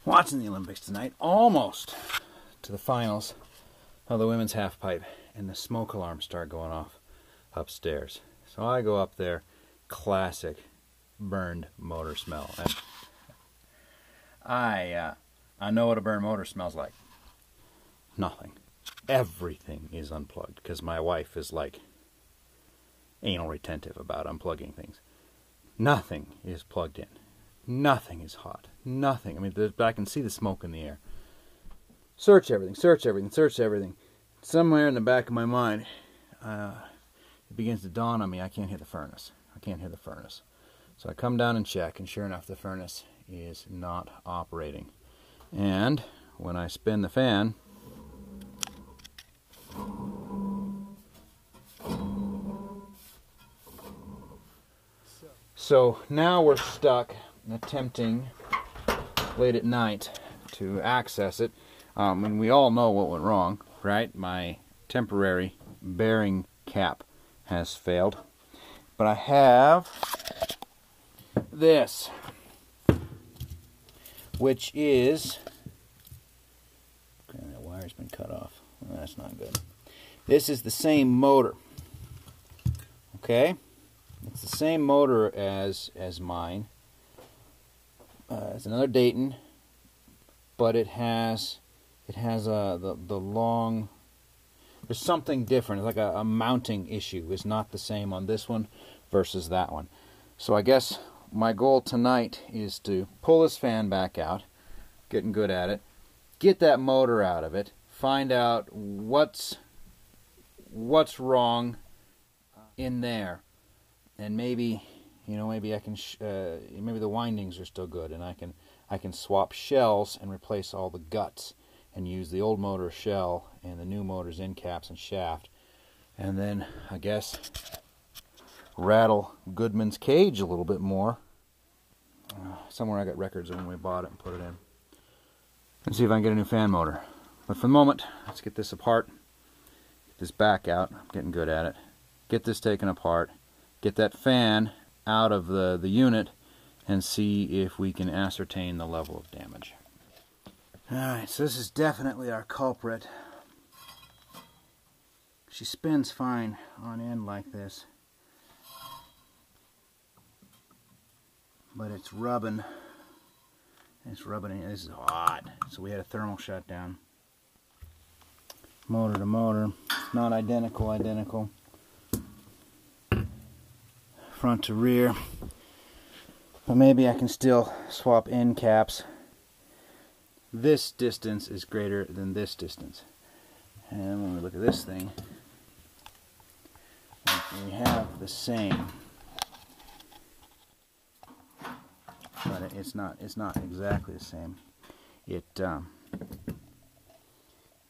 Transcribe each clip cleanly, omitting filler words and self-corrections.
watching the Olympics tonight, almost to the finals of the women's half pipe, and the smoke alarms start going off upstairs. So I go up there, classic burned motor smell. And I know what a burned motor smells like. Nothing. Everything is unplugged because my wife is like anal retentive about unplugging things. Nothing is plugged in. Nothing is hot. Nothing. I mean, I can see the smoke in the air. Search everything, search everything, search everything. Somewhere in the back of my mind, it begins to dawn on me, I can't hear the furnace. I can't hear the furnace. So I come down and check, and sure enough, the furnace is not operating. And when I spin the fan, so now we're stuck attempting late at night to access it. And we all know what went wrong, right? My temporary bearing cap has failed. But I have this, which is, okay, that wire's been cut off. Well, that's not good. This is the same motor. Okay? It's the same motor as mine. It's another Dayton, but it has the long. There's something different. It's like a mounting issue. It's not the same on this one versus that one. So I guess my goal tonight is to pull this fan back out, getting good at it, get that motor out of it, find out what's wrong in there, and maybe I can maybe the windings are still good, and I can swap shells and replace all the guts and use the old motor shell and the new motor's end caps and shaft, and then I guess rattle Goodman's cage a little bit more. Somewhere I got records of when we bought it and put it in, and see if I can get a new fan motor. But for the moment, let's get this apart, get this back out. I'm getting good at it. Get this taken apart, get that fan out of the unit, and see if we can ascertain the level of damage. Alright, so this is definitely our culprit. She spins fine on end like this, but it's rubbing. It's rubbing. This is hot. So we had a thermal shutdown. Motor to motor, not identical. Front to rear. But maybe I can still swap end caps. This distance is greater than this distance. And when we look at this thing, we have the same. But it's not exactly the same.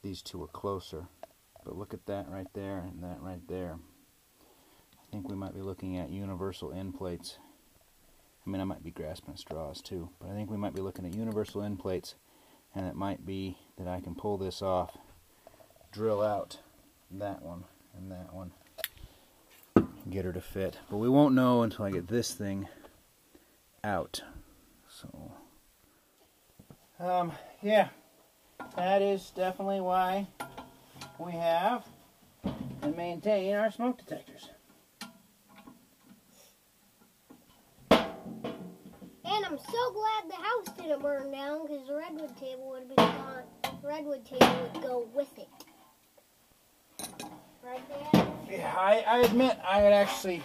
These two are closer. But look at that right there and that right there. I think we might be looking at universal end plates. I mean, I might be grasping at straws too, but I think we might be looking at universal end plates, and it might be that I can pull this off, drill out that one and that one, and get her to fit. But we won't know until I get this thing out. So, yeah, that is definitely why we have and maintain our smoke detectors. And I'm so glad the house didn't burn down, because the redwood table would have been gone. The redwood table would go with it. Right there? Yeah, I admit I would actually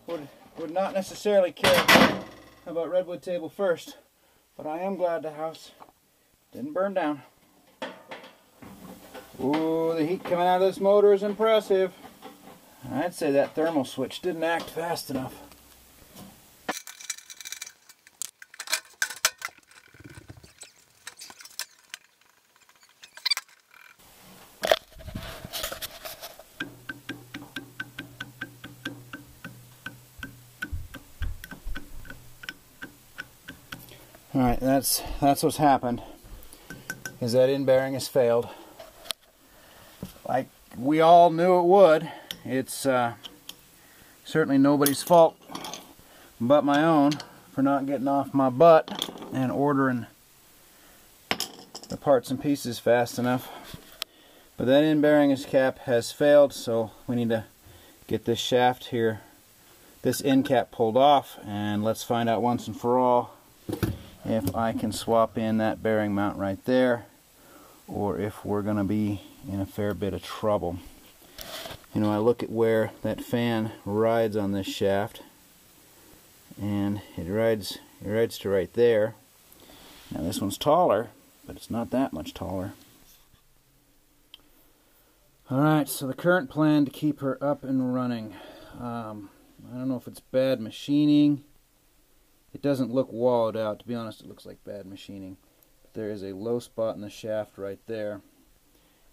would not necessarily care about redwood table first, but I am glad the house didn't burn down. Ooh, the heat coming out of this motor is impressive. I'd say that thermal switch didn't act fast enough. Alright, that's what's happened, is that end bearing has failed. Like we all knew it would. It's certainly nobody's fault but my own for not getting off my butt and ordering the parts and pieces fast enough. But that end bearing cap has failed, so we need to get this shaft here, this end cap pulled off, and let's find out once and for all if I can swap in that bearing mount right there, or if we're going to be in a fair bit of trouble. You know, I look at where that fan rides on this shaft, and it rides to right there. Now this one's taller, but it's not that much taller. Alright, so the current plan to keep her up and running. I don't know if it's bad machining. It doesn't look wallowed out. To be honest, it looks like bad machining. But there is a low spot in the shaft right there.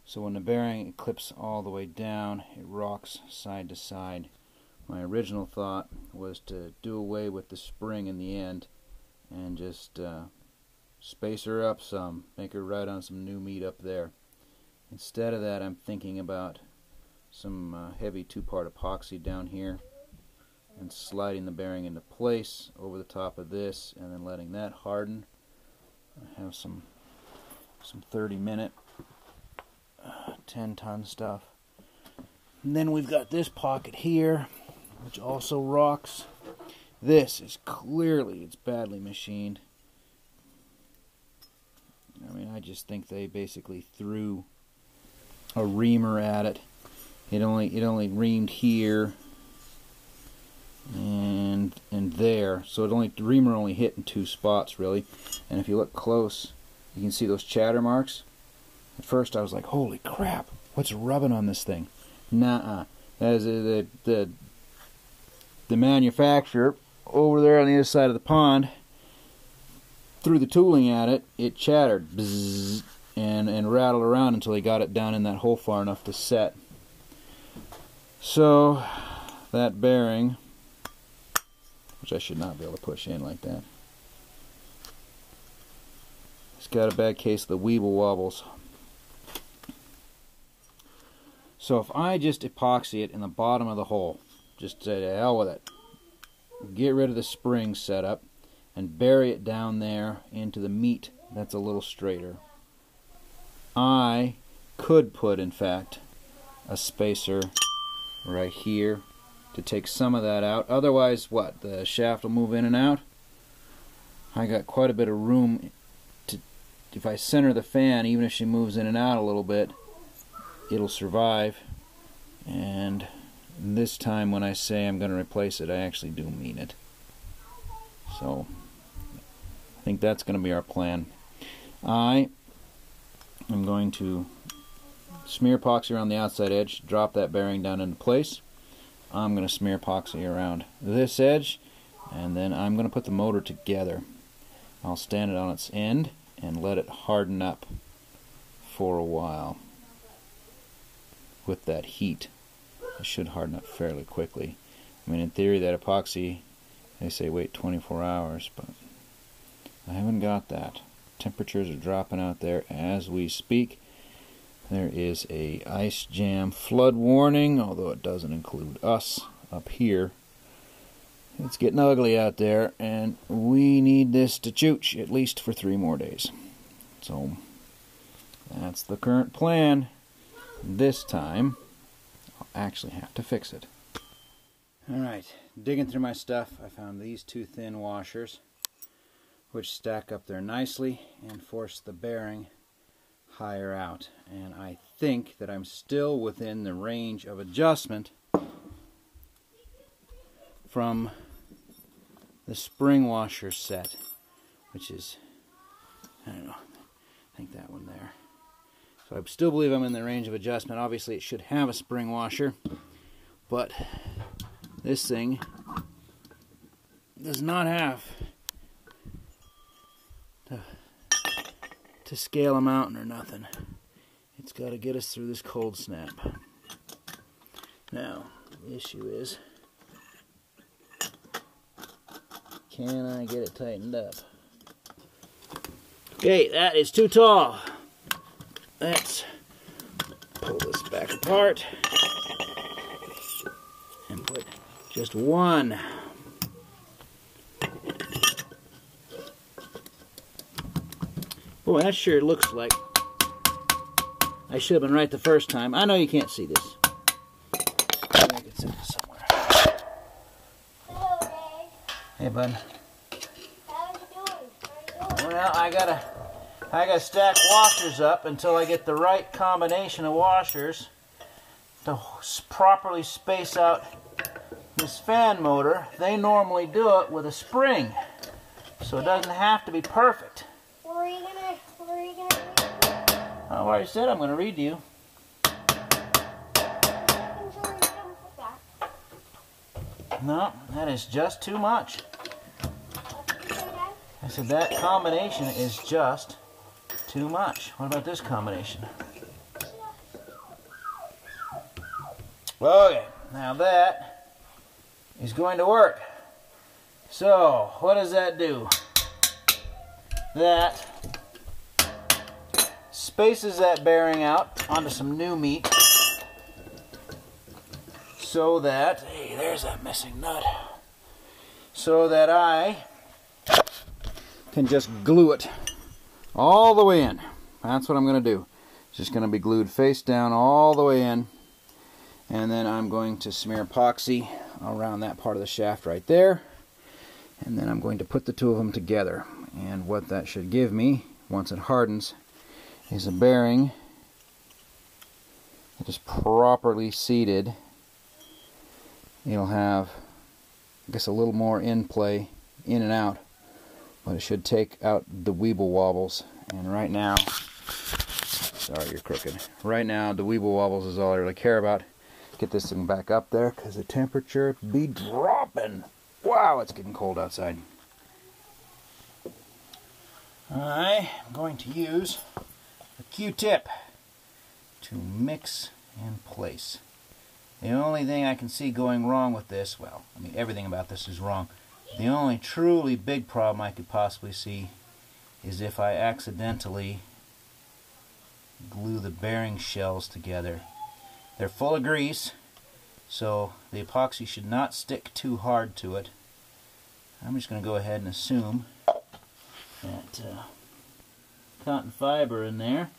So when the bearing clips all the way down, it rocks side to side. My original thought was to do away with the spring in the end and just space her up some, make her ride on some new meat up there. Instead of that, I'm thinking about some heavy 2-part epoxy down here and sliding the bearing into place over the top of this and then letting that harden. I have some 30-minute 10-ton stuff. And then we've got this pocket here, which also rocks. This is clearly, it's badly machined. I mean, I just think they basically threw a reamer at it. It only reamed here and there, so the reamer only hit in 2 spots really. And if you look close, you can see those chatter marks. At first I was like, holy crap, what's rubbing on this thing? Nuh-uh. That is the manufacturer over there on the other side of the pond threw the tooling at it. It chattered bzzz, and rattled around until he got it down in that hole far enough to set. So that bearing, which I should not be able to push in like that, it's got a bad case of the weeble wobbles. So if I just epoxy it in the bottom of the hole, just say to hell with it, get rid of the spring setup and bury it down there into the meat that's a little straighter. I could put, in fact, a spacer right here to take some of that out. Otherwise, what? The shaft will move in and out. I got quite a bit of room to, if I center the fan, even if she moves in and out a little bit, it'll survive. And this time when I say I'm going to replace it, I actually do mean it. So I think that's going to be our plan. I'm going to smear epoxy around the outside edge, drop that bearing down into place. I'm going to smear epoxy around this edge, and then I'm going to put the motor together. I'll stand it on its end and let it harden up for a while with that heat. It should harden up fairly quickly. I mean, in theory, that epoxy, they say wait 24 hours, but I haven't got that. Temperatures are dropping out there as we speak. There is a ice jam flood warning, although it doesn't include us up here. It's getting ugly out there, and we need this to chooch at least for 3 more days. So that's the current plan. This time I'll actually have to fix it. Alright, digging through my stuff, I found these 2 thin washers, which stack up there nicely and force the bearing higher out. And I think that I'm still within the range of adjustment from the spring washer set, which is, I don't know, I think that one there. So I still believe I'm in the range of adjustment. Obviously it should have a spring washer, but this thing does not have to scale a mountain or nothing. It's got to get us through this cold snap. Now, the issue is, can I get it tightened up? Okay, that is too tall. Let's pull this back apart and put just one Boy, that sure looks like I should have been right the first time. I know you can't see this. I can set this somewhere. Hello, Dad. Hey, bud. How you doing? How you doing? Well, I gotta stack washers up until I get the right combination of washers to properly space out this fan motor. They normally do it with a spring, so it doesn't have to be perfect. Where are you gonna read? I already said I'm gonna read to you. No, that is just too much. I said that combination is just too much. What about this combination? Okay, now that is going to work. So, what does that do? That spaces that bearing out onto some new meat so that, hey, there's that missing nut, so that I can just glue it all the way in. That's what I'm going to do. It's just going to be glued face down all the way in, and then I'm going to smear epoxy around that part of the shaft right there, and then I'm going to put the two of them together. And what that should give me, once it hardens, is a bearing that is properly seated. It'll have, I guess, a little more in play, in and out, but it should take out the weeble wobbles. And right now, sorry, you're crooked. Right now, the weeble wobbles is all I really care about. Get this thing back up there, because the temperature be dropping. Wow, it's getting cold outside. I'm going to use a Q-tip to mix in place. The only thing I can see going wrong with this, well, I mean, everything about this is wrong. The only truly big problem I could possibly see is if I accidentally glue the bearing shells together. They're full of grease, so the epoxy should not stick too hard to it. I'm just going to go ahead and assume that cotton fiber in there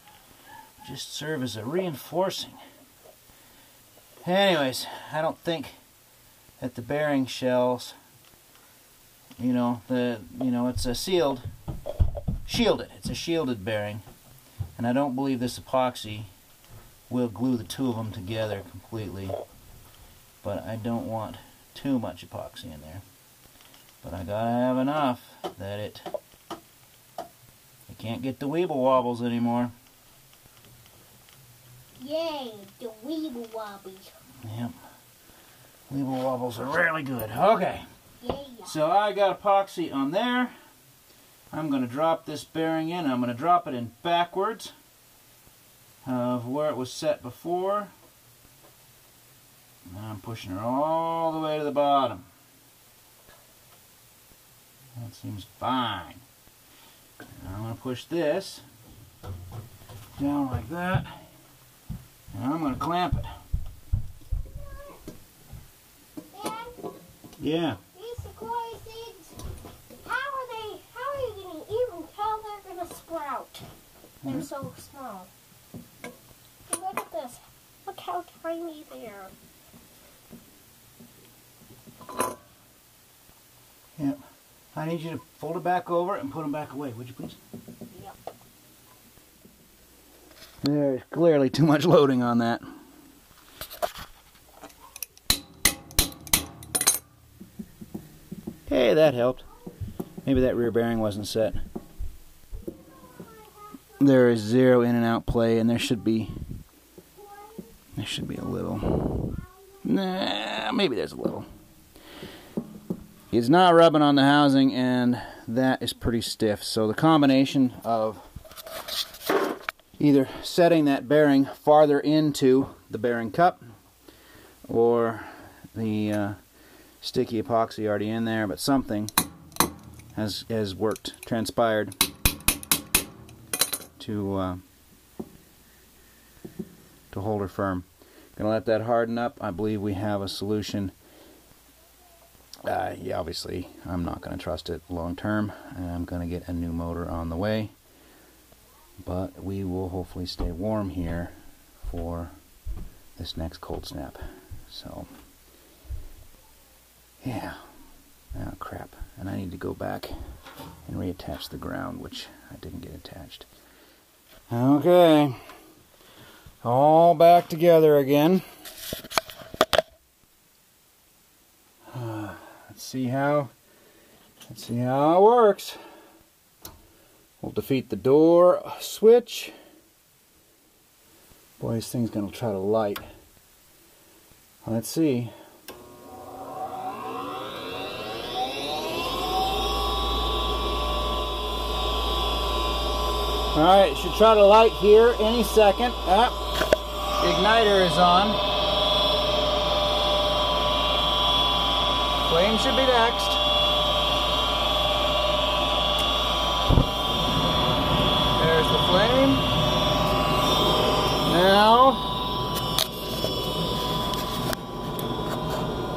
just serve as a reinforcing. Anyways, I don't think that the bearing shells, it's a shielded. It's a shielded bearing, and I don't believe this epoxy will glue the two of them together completely. But I don't want too much epoxy in there. But I gotta have enough that it can't get the weeble wobbles anymore. Yay, the weeble wobbles. Yep. Weeble wobbles are really good. Okay. Yeah. So I got epoxy on there. I'm going to drop this bearing in. I'm going to drop it in backwards of where it was set before. And I'm pushing her all the way to the bottom. That seems fine. And I'm going to push this down like that. And I'm going to clamp it. Dad, Yeah. these sequoia seeds, how are you going to even tell they're going to sprout? They're so small. Look at this. Look how tiny they are. Yep. I need you to fold it back over and put them back away, would you please? Yep. There's clearly too much loading on that. Hey, that helped. Maybe that rear bearing wasn't set. There is zero in and out play, and there should be a little. Nah, maybe there's a little. It's not rubbing on the housing, and that is pretty stiff. So the combination of either setting that bearing farther into the bearing cup, or the sticky epoxy already in there, but something has worked, transpired to hold her firm. Gonna let that harden up. I believe we have a solution. Yeah, obviously I'm not going to trust it long term, and I'm going to get a new motor on the way. but we will hopefully stay warm here for this next cold snap. So, yeah. Oh, crap. And I need to go back and reattach the ground, which I didn't get attached. Okay. All back together again. Let's see how it works. We'll defeat the door switch. Boy, this thing's gonna try to light. Let's see. Alright, it should try to light here any second. Igniter is on. Flame should be next. There's the flame. Now,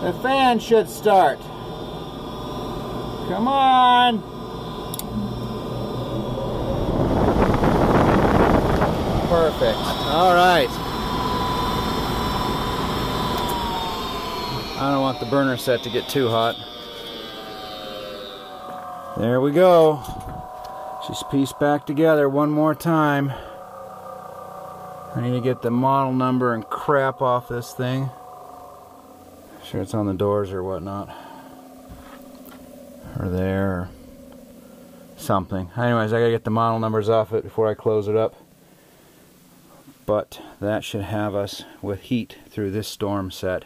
the fan should start. Come on. Perfect. All right. I don't want the burner set to get too hot. There we go. She's pieced back together one more time. I need to get the model number and crap off this thing. Sure it's on the doors or whatnot. Or there. Or something. Anyways, I gotta get the model numbers off it before I close it up. But that should have us with heat through this storm set.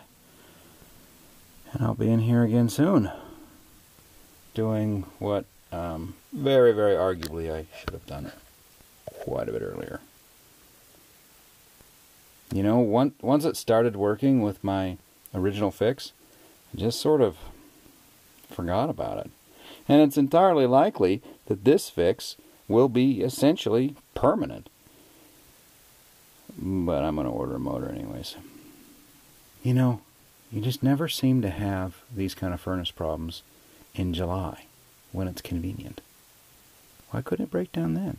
And I'll be in here again soon. Doing what very, very arguably I should have done it quite a bit earlier. You know, once it started working with my original fix, I just sort of forgot about it. And it's entirely likely that this fix will be essentially permanent. But I'm going to order a motor anyways. You know, you just never seem to have these kind of furnace problems in July when it's convenient. Why couldn't it break down then?